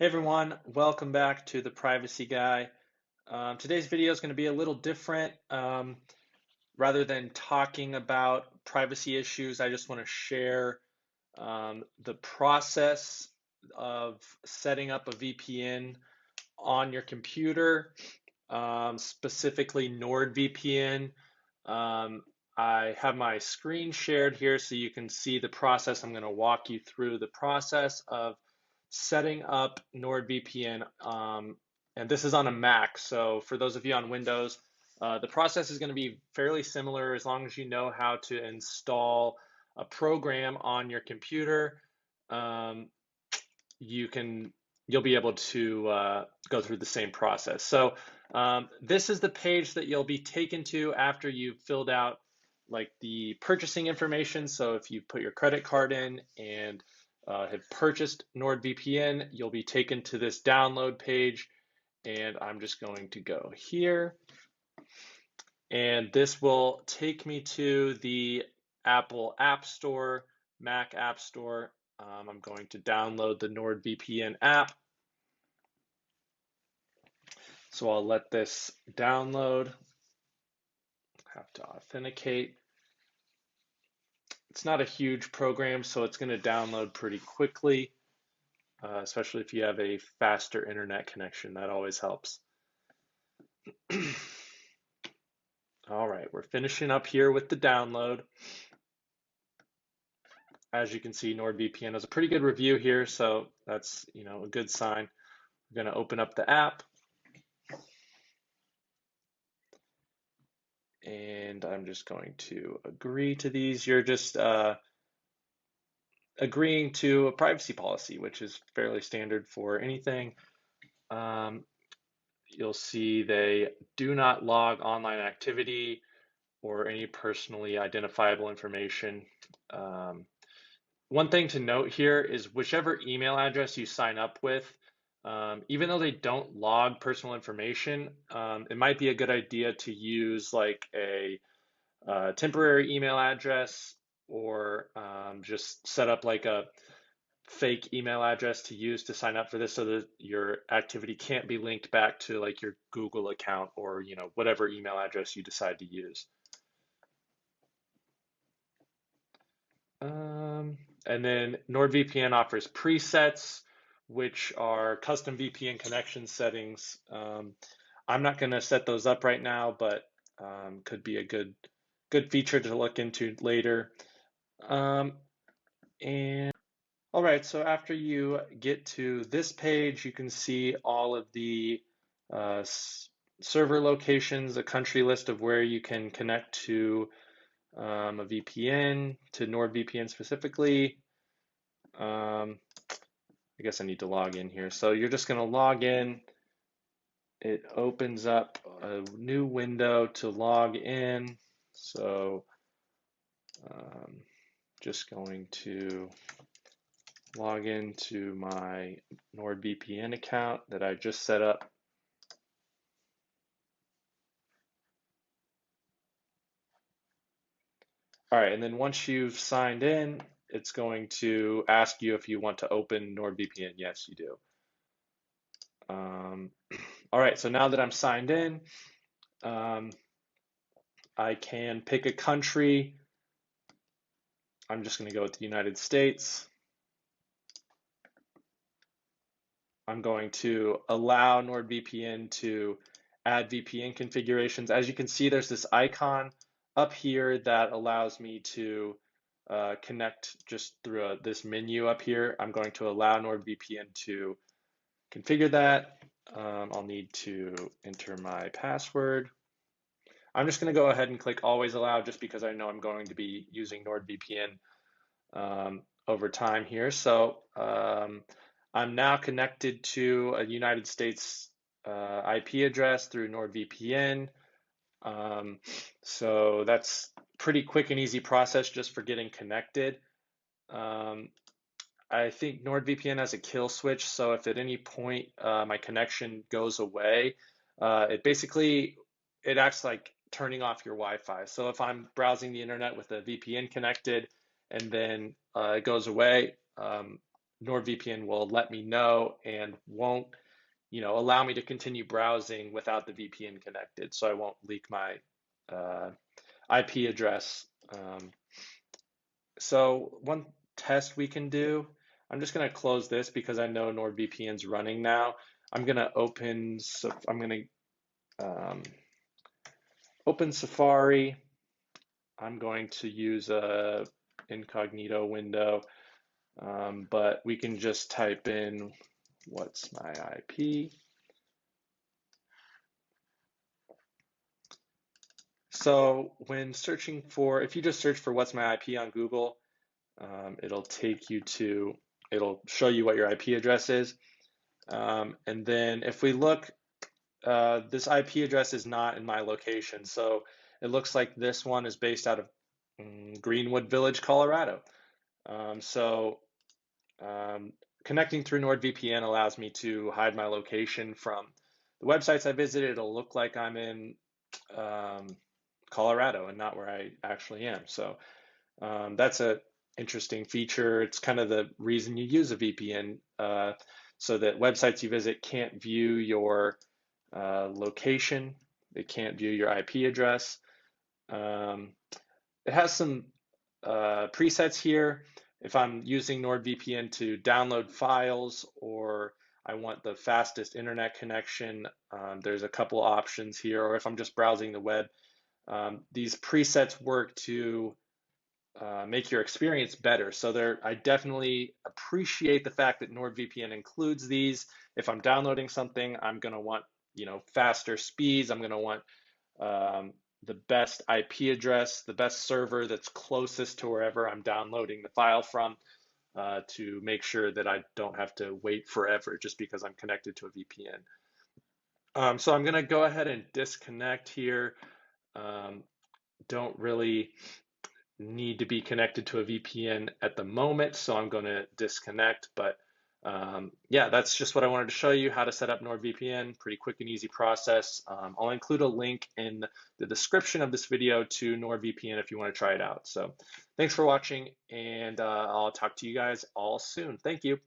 Hey everyone, welcome back to the Privacy Guy. Today's video is going to be a little different. Rather than talking about privacy issues, I just want to share the process of setting up a VPN on your computer, specifically NordVPN. I have my screen shared here so you can see the process. I'm going to walk you through the process of setting up NordVPN, and this is on a Mac. So for those of you on Windows, the process is going to be fairly similar as long as you know how to install a program on your computer. You'll be able to go through the same process. So this is the page that you'll be taken to after you've filled out like the purchasing information. So if you put your credit card in and have purchased NordVPN, you'll be taken to this download page, and I'm just going to go here. And this will take me to the Apple App Store, Mac App Store. I'm going to download the Nordvpn app. So I'll let this download. Have to authenticate. It's not a huge program, so it's going to download pretty quickly, especially if you have a faster internet connection. That always helps. All right, we're finishing up here with the download. As you can see, NordVPN has a pretty good review here, so that's a good sign. We're going to open up the app. And I'm just going to agree to these. You're just agreeing to a privacy policy, which is fairly standard for anything. You'll see they do not log online activity or any personally identifiable information. One thing to note here is whichever email address you sign up with, even though they don't log personal information, it might be a good idea to use like a temporary email address or just set up like a fake email address to use to sign up for this so that your activity can't be linked back to like your Google account or whatever email address you decide to use. And then NordVPN offers presets, which are custom VPN connection settings. I'm not going to set those up right now, but could be a good feature to look into later. And all right, so after you get to this page, you can see all of the server locations, a country list of where you can connect to a VPN, to NordVPN specifically. I guess I need to log in here. So you're just going to log in. It opens up a new window to log in. So just going to log into my NordVPN account that I just set up. All right, and then once you've signed in, it's going to ask you if you want to open NordVPN. Yes, you do. All right, so now that I'm signed in, I can pick a country. I'm just going to go with the United States. I'm going to allow NordVPN to add VPN configurations. As you can see, there's this icon up here that allows me to connect just through this menu up here. I'm going to allow NordVPN to configure that. I'll need to enter my password. I'm just going to go ahead and click always allow just because I know I'm going to be using NordVPN over time here. So I'm now connected to a United States IP address through NordVPN. So that's pretty quick and easy process just for getting connected. I think NordVPN has a kill switch, so if at any point my connection goes away, it acts like turning off your Wi-Fi. So if I'm browsing the internet with a VPN connected and then it goes away, NordVPN will let me know and won't, allow me to continue browsing without the VPN connected, so I won't leak my IP address. So one test we can do, I'm just going to close this because I know NordVPN's running now. I'm going to open, so I'm going to open Safari. I'm going to use a incognito window, but we can just type in what's my IP. So when searching for, if you just search for what's my IP on Google, it'll show you what your IP address is. And then if we look, this IP address is not in my location. So it looks like this one is based out of Greenwood Village, Colorado. Connecting through NordVPN allows me to hide my location from the websites I visited. It'll look like I'm in Colorado and not where I actually am. So that's a interesting feature. It's kind of the reason you use a VPN, so that websites you visit can't view your location. They can't view your IP address. It has some presets here. If I'm using NordVPN to download files, or I want the fastest internet connection, there's a couple options here. Or if I'm just browsing the web, these presets work to make your experience better. So I definitely appreciate the fact that NordVPN includes these. If I'm downloading something, I'm going to want, faster speeds. I'm going to want the best IP address, the best server that's closest to wherever I'm downloading the file from, to make sure that I don't have to wait forever just because I'm connected to a VPN. So I'm going to go ahead and disconnect here. Don't really need to be connected to a VPN at the moment, so I'm going to disconnect. But yeah, that's just what I wanted to show you, how to set up NordVPN. Pretty quick and easy process. I'll include a link in the description of this video to NordVPN if you want to try it out. So thanks for watching, and I'll talk to you guys all soon. Thank you.